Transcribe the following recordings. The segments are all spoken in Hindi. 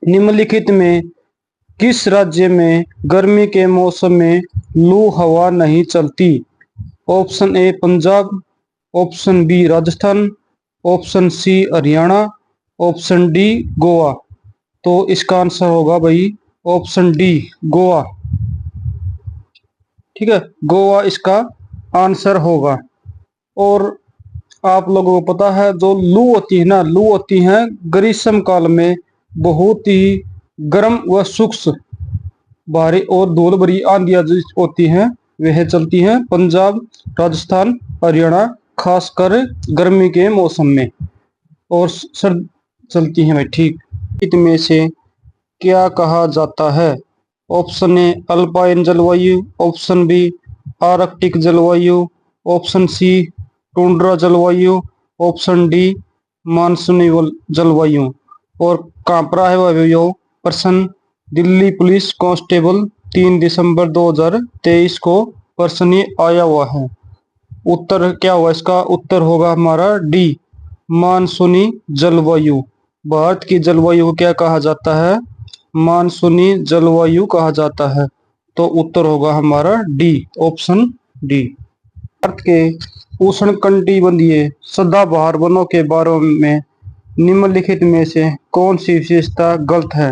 निम्नलिखित में किस राज्य में गर्मी के मौसम में लू हवा नहीं चलती? Option A Punjab, option B Rajasthan, option C Haryana, option D Goa. तो इसका आंसर होगा भाई ऑप्शन डी गोवा। ठीक है, गोवा इसका आंसर होगा। और आप लोगों को पता है जो लू होती है ना, लू होती है ग्रीष्म काल में बहुत ही गर्म व शुष्क भारी और धूल भरी आंधियां जो होती हैं वह चलती हैं पंजाब, राजस्थान, हरियाणा, खासकर गर्मी के मौसम में और सर्द चलती हैं भाई। ठीक, इनमें से क्या कहा जाता है? ऑप्शन ए अल्पाइन जलवायु, ऑप्शन बी आर्कटिक जलवायु, ऑप्शन सी टुंड्रा जलवायु, ऑप्शन डी मानसूनी जलवायु। और कहाँ पर है वह प्रश्न? दिल्ली पुलिस कांस्टेबल 3 दिसंबर 2023 को प्रश्न आया हुआ है। उत्तर क्या हुआ इसका? उत्तर होगा हमारा डी मानसूनी जलवायु। भारत की जलवायु को क्या कहा जाता है? मानसूनी जलवायु कहा जाता है। तो उत्तर होगा हमारा डी, ऑप्शन डी। भारत के उष्णकटिबंधीय सदाबहार वनों के बारे में निम्नलिखित में से कौन सी विशेषता गलत है?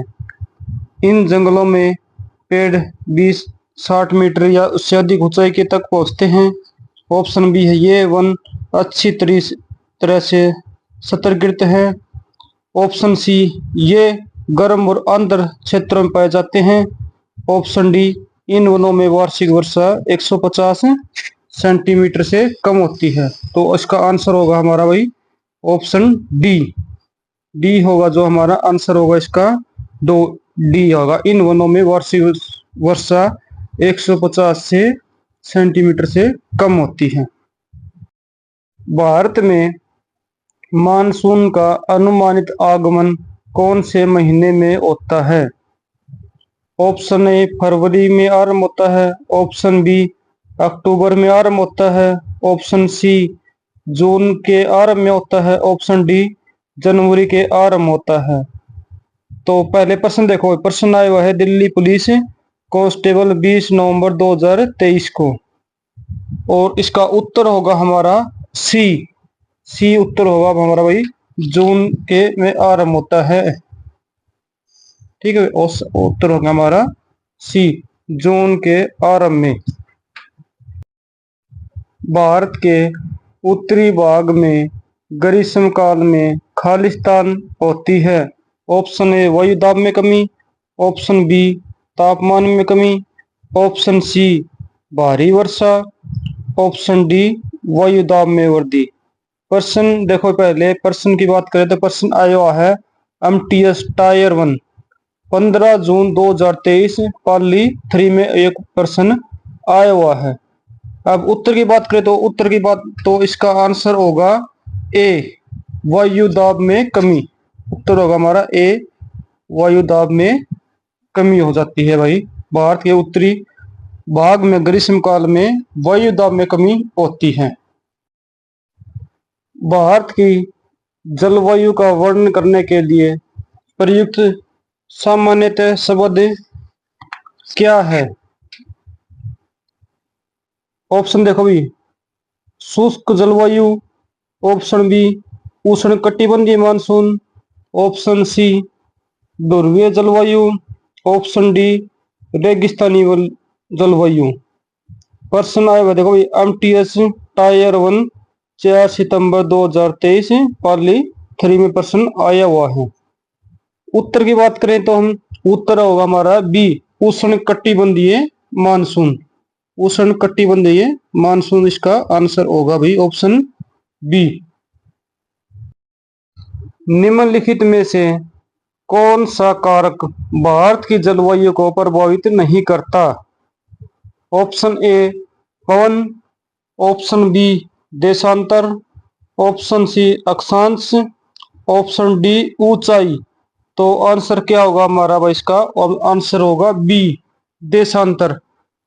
इन जंगलों में पेड़ 20-60 मीटर या उससे अधिक ऊंचाई के तक पहुंचते हैं। ऑप्शन बी है ये वन अच्छी तरह से सतर्कित है। ऑप्शन सी ये गर्म और आर्द्र क्षेत्रों में पाए जाते हैं। ऑप्शन डी इन वनों में वार्षिक वर्षा 150 सेंटीमीटर से कम होती है। तो इसका आंसर होगा हमारा भाई ऑप्शन डी। डी होगा जो हमारा आंसर होगा इसका, दो डी होगा। इन वनों में वार्षिक वर्षा 150 सेंटीमीटर से कम होती है। भारत में मानसून का अनुमानित आगमन कौन से महीने में होता है? ऑप्शन ए फरवरी में आरंभ होता है, ऑप्शन बी अक्टूबर में आरंभ होता है, ऑप्शन सी जून के आरंभ में होता है, ऑप्शन डी जनवरी के आरंभ होता है। तो पहले प्रश्न देखो, प्रश्न आया हुआ है दिल्ली पुलिस कांस्टेबल 20 नवंबर 2023 को, और इसका उत्तर होगा हमारा सी। सी उत्तर होगा हमारा भाई जून के में आरंभ होता है। ठीक है, उत्तर होगा हमारा सी, जून के आरंभ में। भारत के उत्तरी भाग में ग्रीष्म काल में खालिस्तान होती है। ऑप्शन ए वायुदाब में कमी, ऑप्शन बी तापमान में कमी, ऑप्शन सी भारी वर्षा, ऑप्शन डी वायुदाब में वृद्धि। प्रश्न देखो, पहले प्रश्न की बात करें तो प्रश्न आया हुआ है एमटीएस टायर 1 15 जून 2023 पाली 3 में एक प्रश्न आया हुआ है। अब उत्तर की बात करें तो उत्तर की बात तो इसका आंसर होगा ए वायुदाब में कमी। उत्तर होगा हमारा ए वायुदाब में कमी हो जाती है भाई। भारत के उत्तरी भाग में ग्रीष्म काल में वायुदाब में कमी होती है। भारत की जलवायु का वर्णन करने के लिए प्रयुक्त सामान्यतः शब्द क्या है? ऑप्शन देखो भी, शुष्क जलवायु, ऑप्शन बी उष्णकटिबंधीय मानसून, ऑप्शन सी ध्रुवीय जलवायु, ऑप्शन डी रेगिस्तानी जलवायु। प्रश्न आएगा देखो भाई एमटीएस टायर 1 4 सितंबर 2023 पाली 3 में प्रश्न आया हुआ है। उत्तर की बात करें तो हम उत्तर होगा हमारा बी उष्णकटिबंधीय मानसून। उष्णकटिबंधीय मानसून इसका आंसर होगा भाई ऑप्शन बी। निम्नलिखित में से कौन सा कारक भारत की जलवायु को प्रभावित नहीं करता? ऑप्शन ए पवन, ऑप्शन बी देशांतर, ऑप्शन सी अक्षांश, ऑप्शन डी ऊंचाई। तो आंसर क्या होगा हमारा भाई इसका? आंसर होगा बी देशांतर।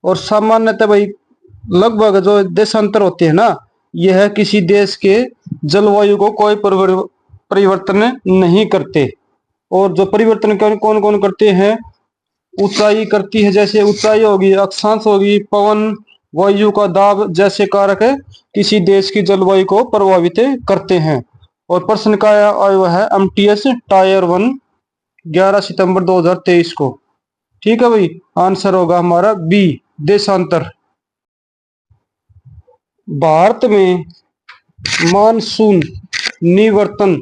और सामान्यतः भाई लगभग जो देशांतर होते हैं ना, यह किसी देश के जलवायु को कोई परिवर्तन नहीं करते। और जो परिवर्तन कौन कौन करते हैं, ऊंचाई करती है, जैसे ऊंचाई होगी, अक्षांश होगी, पवन, वायु का दाब जैसे कारक किसी देश की जलवायु को प्रभावित करते हैं। और प्रश्न का आया हुआ है एमटीएस टायर 1 11 सितंबर 2023 को। ठीक है भाई, आंसर होगा हमारा बी, देशांतर। भारत में मानसून निवर्तन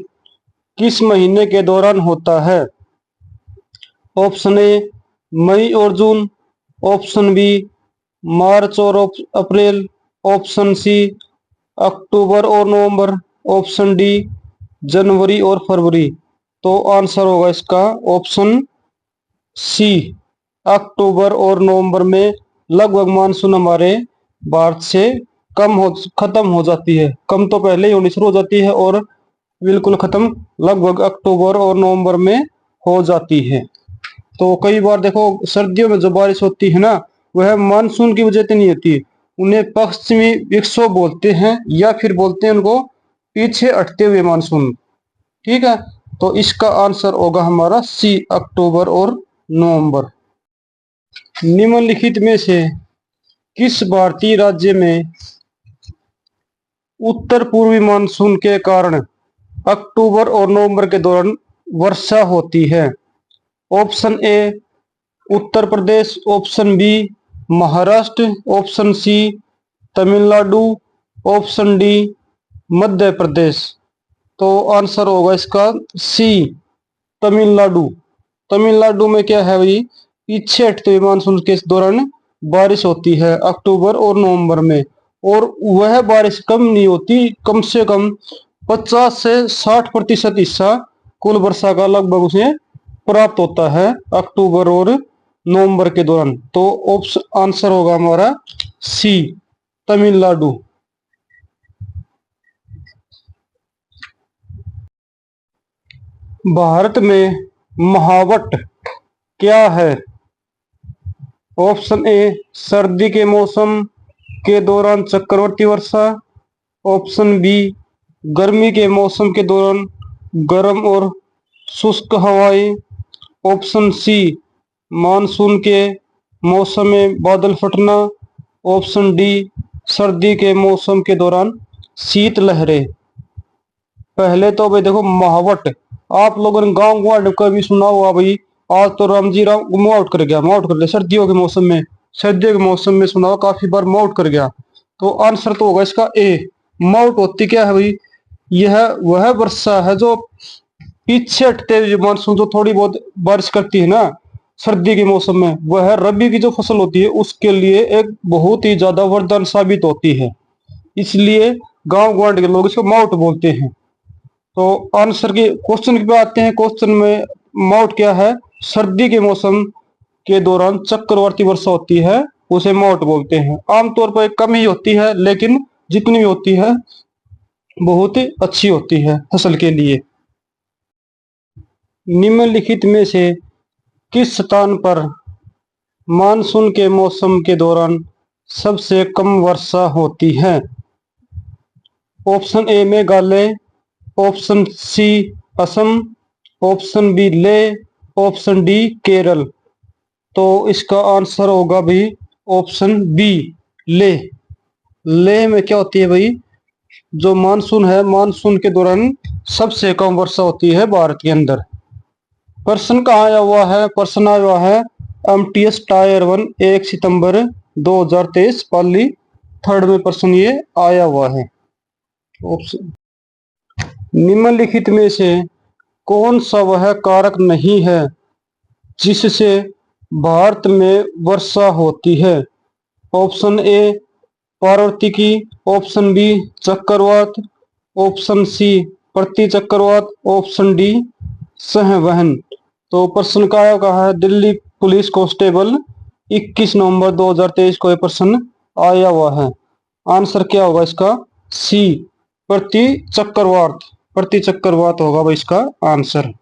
किस महीने के दौरान होता है? ऑप्शन ए मई और जून, ऑप्शन बी मार्च और अप्रैल, ऑप्शन सी अक्टूबर और नवंबर, ऑप्शन डी जनवरी और फरवरी। तो आंसर होगा इसका ऑप्शन सी, अक्टूबर और नवंबर में लगभग मानसून हमारे भारत से खत्म हो जाती है। कम तो पहले ही होनी शुरू हो जाती है और बिल्कुल खत्म लगभग अक्टूबर और नवंबर में हो जाती है। तो कई बार देखो सर्दियों में जो बारिश होती है ना, वह मानसून की वजह से नहीं होती, उन्हें पश्चिमी विक्षोभ बोलते हैं या फिर बोलते हैं उनको पीछे हटते हुए मानसून। ठीक है, तो इसका आंसर होगा हमारा सी, अक्टूबर और नवंबर। निम्नलिखित में से किस भारतीय राज्य में उत्तर पूर्वी मानसून के कारण अक्टूबर और नवंबर के दौरान वर्षा होती है? Option A Uttar Pradesh, option B Maharashtra, option C Tamil Nadu, option D Madhya Pradesh. तो आंसर होगा इसका सी, तमिलनाडु। तमिलनाडु में क्या है भाई, पीछे हटते हुए मानसून के दौरान बारिश होती है अक्टूबर और नवंबर में, और वह बारिश कम नहीं होती, कम से कम 50 से 60% हिस्सा कुल वर्षा का लगभग उसे प्राप्त होता है अक्टूबर और नवंबर के दौरान। तो ऑप्शन आंसर होगा हमारा सी, तमिलनाडु। भारत में महावट क्या है? ऑप्शन ए सर्दी के मौसम के दौरान चक्रवर्ती वर्षा, ऑप्शन बी गर्मी के मौसम के दौरान गर्म और शुष्क हवाएं, ऑप्शन सी मानसून के मौसम में बादल फटना, ऑप्शन डी सर्दी के मौसम के दौरान शीत लहरें। पहले तो भाई देखो महावट, आप लोगों ने गांव वार्ड का भी सुना हुआ भाई, आज तो रामजी राम माउट कर गया, माउट कर गया सर्दियों के मौसम में, सर्दियों के मौसम में सुना हुआ काफी बार माउट कर गया। तो आंसर तो होगा इसका ए, माउट होती क्या है भाई, यह वह वर्षा है जो पीछे हटते हुए मानसून जो थोड़ी बहुत बारिश करती है ना सर्दी के मौसम में, वह रबी की जो फसल होती है उसके लिए एक बहुत ही ज्यादा वरदान साबित होती है, इसलिए गांव ग्वांड के लोग इसको माउट बोलते हैं। तो आंसर के क्वेश्चन पे आते हैं। क्वेश्चन में माउट क्या है, सर्दी के मौसम के दौरान चक्रवाती वर्षा होती है उसे माउट बोलते हैं। आमतौर पर कम ही होती है, लेकिन जितनी भी होती है बहुत ही अच्छी होती है फसल के लिए। निम्नलिखित में से किस स्थान पर मानसून के मौसम के दौरान सबसे कम वर्षा होती है? Option A Meghalaya, option C Assam, option B Leh, option D Kerala. तो इसका आंसर होगा भाई ऑप्शन बी, लेह। लेह में क्या होती है भाई, जो मानसून है, मानसून के दौरान सबसे कम वर्षा होती है भारत के अंदर। प्रश्न कहाँ आया हुआ है, प्रश्न आया हुआ है एमटीएस टायर 1 1 सितंबर 2023 पाली 3rd में प्रश्न ये आया हुआ है। ऑप्शन निम्नलिखित में से कौन सा वह कारक नहीं है जिससे भारत में वर्षा होती है? ऑप्शन ए पार्वतीकी, ऑप्शन बी चक्रवात, ऑप्शन सी प्रति चक्रवात, ऑप्शन डी सहवहन। तो प्रश्न का कहा है दिल्ली पुलिस कांस्टेबल 21 नवंबर 2023 को यह प्रश्न आया हुआ है। आंसर क्या होगा इसका, सी प्रति चक्रवात, प्रति चक्रवात होगा भाई इसका आंसर।